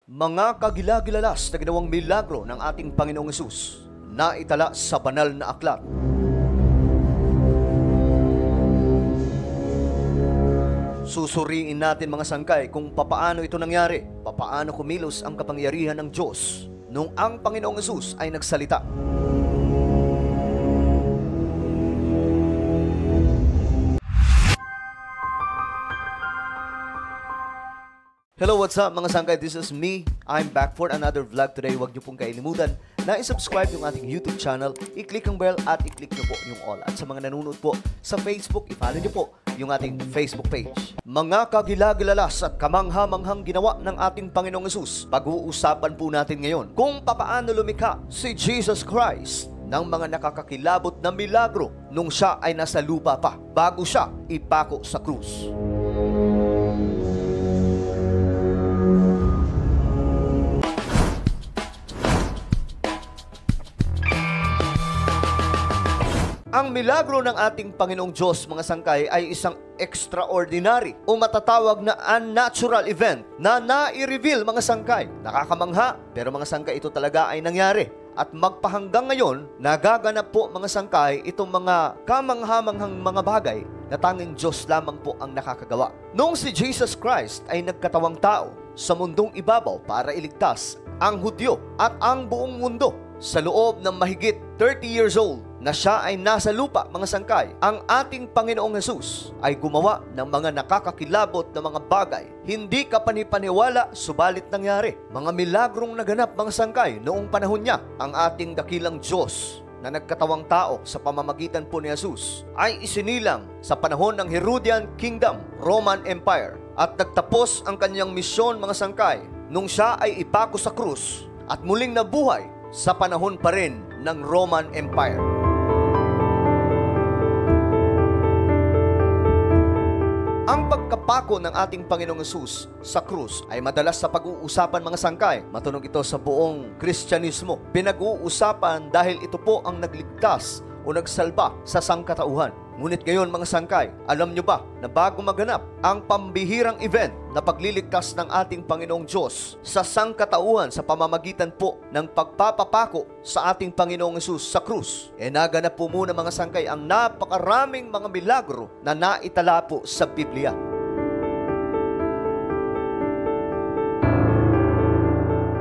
Mga kagilagilalas na ginawang milagro ng ating Panginoong Hesus na itala sa banal na aklat. Susuriin natin mga sangkay kung papaano ito nangyari, papaano kumilos ang kapangyarihan ng Diyos nung ang Panginoong Hesus ay nagsalita. Hello, what's up mga sangkay? This is me. I'm back for another vlog today. Huwag niyo pong kailimutan na i-subscribe yung ating YouTube channel, i-click ang bell at i-click niyo po yung all. At sa mga nanonood po sa Facebook, i-follow niyo po yung ating Facebook page. Mga kagilagilalas at kamangha-manghang ginawa ng ating Panginoong Hesus, pag-uusapan po natin ngayon kung papaano lumikha si Jesus Christ ng mga nakakakilabot na milagro nung siya ay nasa lupa pa bago siya ipako sa krus. Ang milagro ng ating Panginoong Diyos, mga sangkay, ay isang extraordinary o matatawag na unnatural event na nai-reveal, mga sangkay. Nakakamangha, pero mga sangkay, ito talaga ay nangyari. At magpahanggang ngayon, nagaganap po, mga sangkay, itong mga kamangha-manghang mga bagay na tanging Diyos lamang po ang nakakagawa. Noong si Jesus Christ ay nagkatawang tao sa mundong ibabaw para iligtas ang Hudyo at ang buong mundo sa loob ng mahigit 30 years old na siya ay nasa lupa, mga sangkay, ang ating Panginoong Hesus ay gumawa ng mga nakakakilabot na mga bagay. Hindi kapanipaniwala, subalit nangyari. Mga milagrong naganap, mga sangkay, noong panahon niya. Ang ating dakilang Diyos na nagkatawang tao sa pamamagitan po ni Hesus ay isinilang sa panahon ng Herodian Kingdom, Roman Empire, at nagtapos ang kanyang misyon, mga sangkay, nung siya ay ipako sa krus at muling nabuhay sa panahon pa rin ng Roman Empire. Ang pagkapako ng ating Panginoong Hesus sa krus ay madalas sa pag-uusapan, mga sangkay. Matunog ito sa buong Kristyanismo. Pinag-uusapan dahil ito po ang nagligtas o nagsalba sa sangkatauhan. Ngunit ngayon, mga sangkay, alam nyo ba na bago maganap ang pambihirang event na pagliligtas ng ating Panginoong Diyos sa sangkatauhan sa pamamagitan po ng pagpapapako sa ating Panginoong Hesus sa krus, naganap po muna, mga sangkay, ang napakaraming mga milagro na naitala po sa Biblia.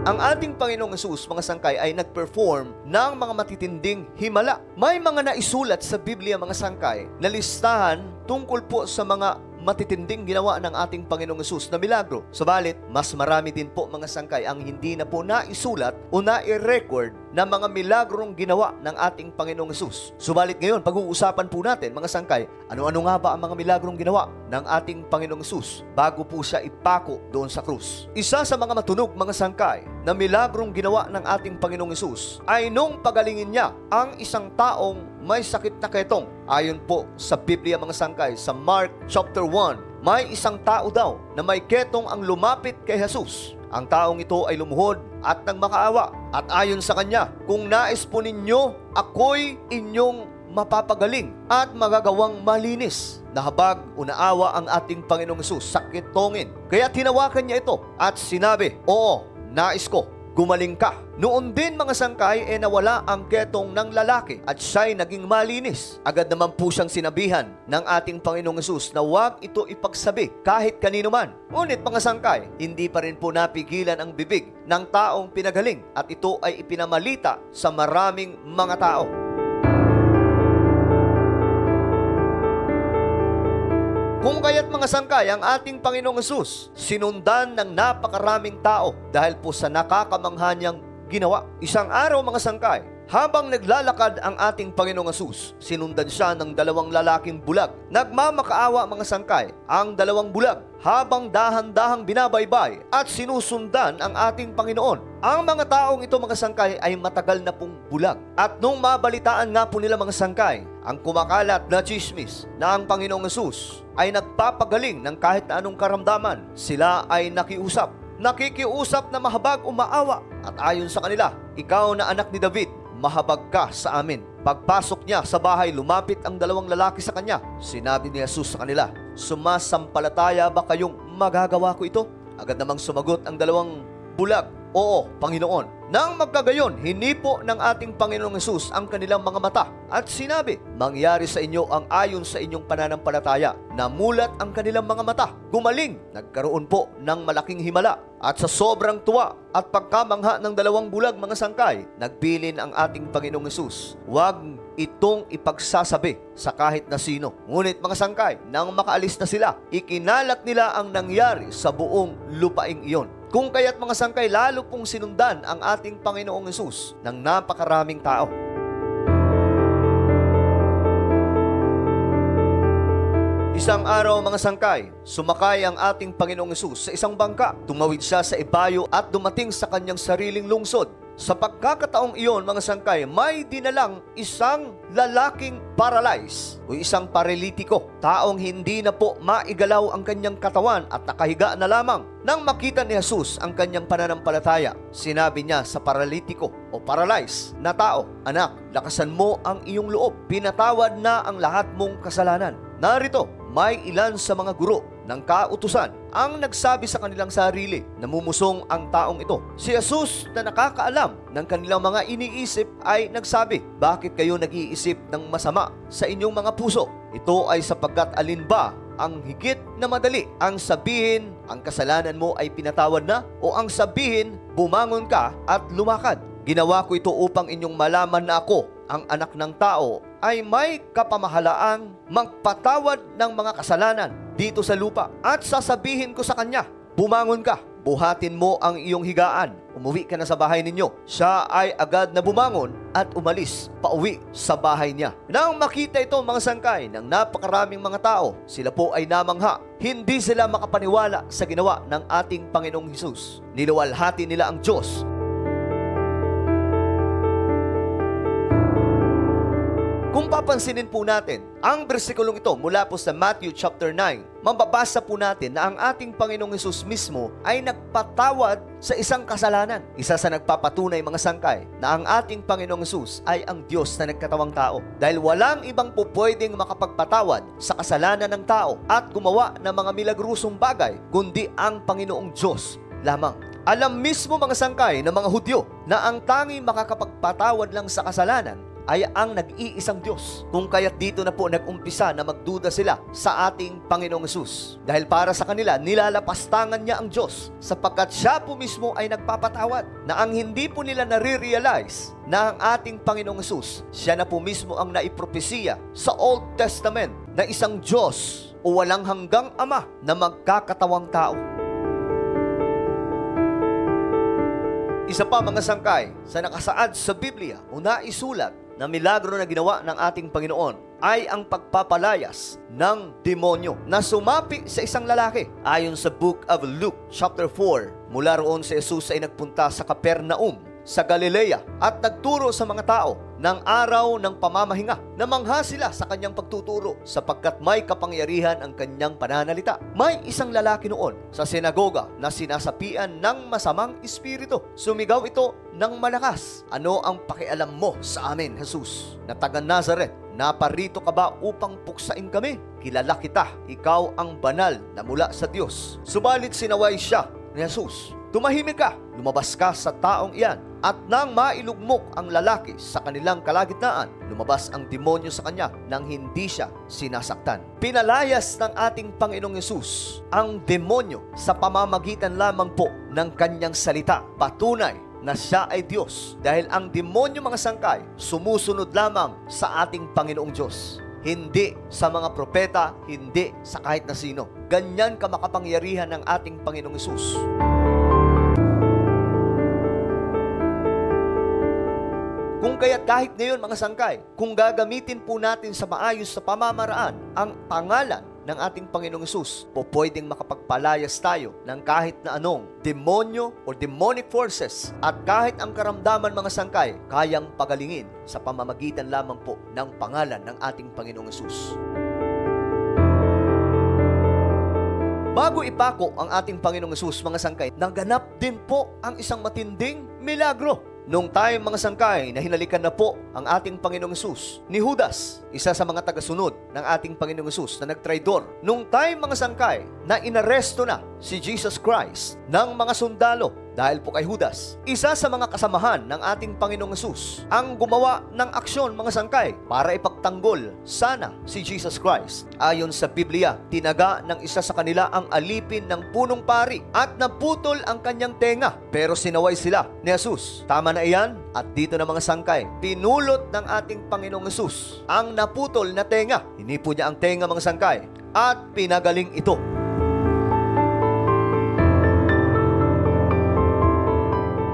Ang ating Panginoong Hesus, mga sangkay, ay nag-perform ng mga matitinding himala. May mga naisulat sa Biblia, mga sangkay, na listahan tungkol po sa mga matitinding ginawa ng ating Panginoong Hesus na milagro. Subalit, mas marami din po, mga sangkay, ang hindi na po naisulat o nai-record na mga milagrong ginawa ng ating Panginoong Hesus. Subalit ngayon, pag-uusapan po natin, mga sangkay, ano-ano nga ba ang mga milagrong ginawa ng ating Panginoong Hesus bago po siya ipako doon sa krus. Isa sa mga matunog, mga sangkay, na milagrong ginawa ng ating Panginoong Hesus ay nung pagalingin niya ang isang taong may sakit na ketong. Ayon po sa Biblia, mga sangkay, sa Mark chapter 1, may isang tao daw na may ketong ang lumapit kay Hesus. Ang taong ito ay lumuhod at nagmakaawa. At ayon sa kanya, kung nais po ninyo, ako'y inyong mapapagaling at magagawang malinis. Nahabag o naawa ang ating Panginoong Hesus sa ketongin. Kaya tinawakan niya ito at sinabi, "Oo, nais ko, gumaling ka." Noon din, mga sangkay, nawala ang ketong ng lalaki at siya'y naging malinis. Agad naman po siyang sinabihan ng ating Panginoong Hesus na huwag ito ipagsabi kahit kanino man. Ngunit, mga sangkay, hindi pa rin po napigilan ang bibig ng taong pinagaling at ito ay ipinamalita sa maraming mga tao. Kung kaya't, mga sangkay, ang ating Panginoong Hesus sinundan ng napakaraming tao dahil po sa nakakamangha niyang ginawa. Isang araw, mga sangkay, habang naglalakad ang ating Panginoong Hesus, sinundan siya ng dalawang lalaking bulag. Nagmamakaawa, mga sangkay, ang dalawang bulag habang dahan-dahang binabaybay at sinusundan ang ating Panginoon. Ang mga taong ito, mga sangkay, ay matagal na pong bulag. At nung mabalitaan nga po nila, mga sangkay, ang kumakalat na chismis na ang Panginoong Hesus ay nagpapagaling ng kahit na anong karamdaman, sila ay nakikiusap na mahabag umaawa. At ayon sa kanila, "Ikaw na anak ni David, mahabag ka sa amin." Pagpasok niya sa bahay, lumapit ang dalawang lalaki sa kanya. Sinabi ni Jesus sa kanila, "Sumasampalataya ba kayong magagawa ko ito?" Agad namang sumagot ang dalawang bulag. Oo, Panginoon. Nang magkagayon, hinipo ng ating Panginoong Hesus ang kanilang mga mata at sinabi, mangyari sa inyo ang ayon sa inyong pananampalataya. Namulat ang kanilang mga mata. Gumaling, nagkaroon po ng malaking himala. At sa sobrang tuwa at pagkamangha ng dalawang bulag mga sangkay, nagbilin ang ating Panginoong Hesus, huwag itong ipagsasabi sa kahit na sino. Ngunit mga sangkay, nang makaalis na sila, ikinalat nila ang nangyari sa buong lupaing iyon. Kung kaya't mga sangkay, lalo pong sinundan ang ating Panginoong Hesus ng napakaraming tao. Isang araw mga sangkay, sumakay ang ating Panginoong Hesus sa isang bangka. Tumawid siya sa ibayo at dumating sa kanyang sariling lungsod. Sa pagkakataong iyon mga sangkay, may dinalang isang lalaking paralyzed o isang paralitiko. Taong hindi na po maigalaw ang kanyang katawan at nakahiga na lamang. Nang makita ni Jesus ang kanyang pananampalataya, sinabi niya sa paralitiko o paralyzed na tao, anak, lakasan mo ang iyong loob. Pinatawad na ang lahat mong kasalanan. Narito, may ilan sa mga guro ng kautusan ang nagsabi sa kanilang sarili, namumusong ang taong ito. Si Jesus na nakakaalam ng kanilang mga iniisip ay nagsabi, bakit kayo nag-iisip ng masama sa inyong mga puso? Ito ay sapagkat alin ba ang higit na madali? Ang sabihin, ang kasalanan mo ay pinatawad na, o ang sabihin, bumangon ka at lumakad? Ginawa ko ito upang inyong malaman na ako, ang anak ng tao, ay may kapamahalaang magpatawad ng mga kasalanan dito sa lupa. At sasabihin ko sa kanya, bumangon ka, buhatin mo ang iyong higaan, umuwi ka na sa bahay ninyo. Siya ay agad na bumangon at umalis pauwi sa bahay niya. Nang makita ito mga sangkay ng napakaraming mga tao, sila po ay namangha. Hindi sila makapaniwala sa ginawa ng ating Panginoong Hesus. Niluwalhati nila ang Diyos. Kung papansinin po natin, ang bersikulong ito mula po sa Matthew chapter 9, mababasa po natin na ang ating Panginoong Hesus mismo ay nagpatawad sa isang kasalanan. Isa sa nagpapatunay mga sangkay na ang ating Panginoong Hesus ay ang Diyos na nagkatawang tao. Dahil walang ibang po pwedeng makapagpatawad sa kasalanan ng tao at gumawa ng mga milagrosong bagay, kundi ang Panginoong Diyos lamang. Alam mismo mga sangkay ng mga Hudyo na ang tanging makakapagpatawad lang sa kasalanan ay ang nag-iisang Diyos. Kung kaya't dito na po nag-umpisa na magduda sila sa ating Panginoong Hesus. Dahil para sa kanila, nilalapastangan niya ang Diyos sapagkat siya po mismo ay nagpapatawad. Na ang hindi po nila nare-realize na ang ating Panginoong Hesus, siya na po mismo ang naipropesiya sa Old Testament na isang Diyos o walang hanggang Ama na magkakatawang tao. Isa pa mga sangkay sa nakasaad sa Biblia o naisulat na milagro na ginawa ng ating Panginoon ay ang pagpapalayas ng demonyo na sumapi sa isang lalaki. Ayon sa Book of Luke chapter 4, mula roon si Jesus ay nagpunta sa Capernaum sa Galilea at nagturo sa mga tao ng araw ng pamamahinga. Namangha sila sa kanyang pagtuturo sapagkat may kapangyarihan ang kanyang pananalita. May isang lalaki noon sa sinagoga na sinasapian ng masamang espiritu. Sumigaw ito ng malakas, ano ang pakialam mo sa amin, Jesus, na taga Nazareth? Naparito ka ba upang puksain kami? Kilala kita, ikaw ang banal na mula sa Diyos. Subalit sinaway siya ni Jesus. Tumahimik ka, lumabas ka sa taong iyan. At nang mailugmok ang lalaki sa kanilang kalagitnaan, lumabas ang demonyo sa kanya nang hindi siya sinasaktan. Pinalayas ng ating Panginoong Hesus ang demonyo sa pamamagitan lamang po ng kanyang salita. Patunay na siya ay Diyos dahil ang demonyo mga sangkay sumusunod lamang sa ating Panginoong Diyos. Hindi sa mga propeta, hindi sa kahit na sino. Ganyan kamakapangyarihan ng ating Panginoong Hesus. Kung kaya't kahit ngayon mga sangkay, kung gagamitin po natin sa maayos sa pamamaraan ang pangalan ng ating Panginoong Hesus, po pwedeng makapagpalayas tayo ng kahit na anong demonyo o demonic forces at kahit ang karamdaman mga sangkay, kayang pagalingin sa pamamagitan lamang po ng pangalan ng ating Panginoong Hesus. Bago ipako ang ating Panginoong Hesus mga sangkay, naganap din po ang isang matinding milagro. Noong time mga sangkay na hinalikan na po ang ating Panginoong Hesus ni Judas, isa sa mga tagasunod ng ating Panginoong Hesus na nagtraidor. Noong time mga sangkay na inaresto na si Jesus Christ ng mga sundalo dahil po kay Judas. Isa sa mga kasamahan ng ating Panginoong Hesus ang gumawa ng aksyon mga sangkay para ipagtanggol sana si Jesus Christ. Ayon sa Biblia, tinaga ng isa sa kanila ang alipin ng punong pari at naputol ang kanyang tenga, pero sinaway sila ni Jesus. Tama na iyan. At dito na mga sangkay, pinulot ng ating Panginoong Hesus ang naputol na tenga. Hinipo niya ang tenga mga sangkay at pinagaling ito.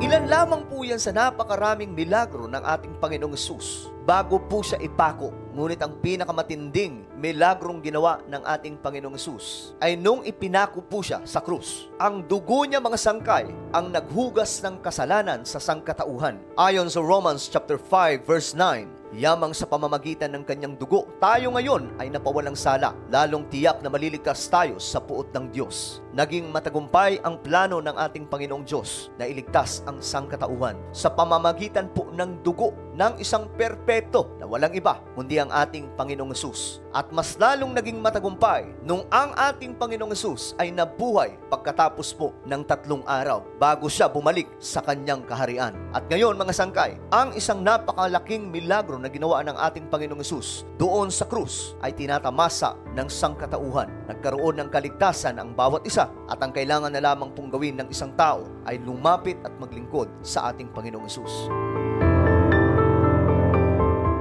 Ilan lamang po yan sa napakaraming milagro ng ating Panginoong Hesus bago po siya ipako. Ngunit ang pinakamatinding milagrong ginawa ng ating Panginoong Hesus ay nung ipinako po siya sa krus. Ang dugo niya mga sangkay ang naghugas ng kasalanan sa sangkatauhan. Ayon sa Romans chapter 5 verse 9, yamang sa pamamagitan ng kanyang dugo, tayo ngayon ay napawalang sala, lalong tiyak na maliligtas tayo sa puot ng Diyos. Naging matagumpay ang plano ng ating Panginoong Diyos na iligtas ang sangkatauhan sa pamamagitan po ng dugo ng isang perpeto na walang iba kundi ang ating Panginoong Hesus. At mas lalong naging matagumpay nung ang ating Panginoong Hesus ay nabuhay pagkatapos po ng 3 araw bago siya bumalik sa kanyang kaharian. At ngayon mga sangkay, ang isang napakalaking milagro na ginawa ng ating Panginoong Hesus doon sa krus ay tinatamasa ng sangkatauhan. Nagkaroon ng kaligtasan ang bawat isa at ang kailangan na lamang pong gawin ng isang tao ay lumapit at maglingkod sa ating Panginoong Hesus.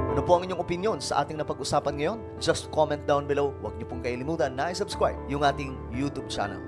Ano po ang inyong opinion sa ating napag-usapan ngayon? Just comment down below. Huwag niyo pong kailimutan na i-subscribe yung ating YouTube channel.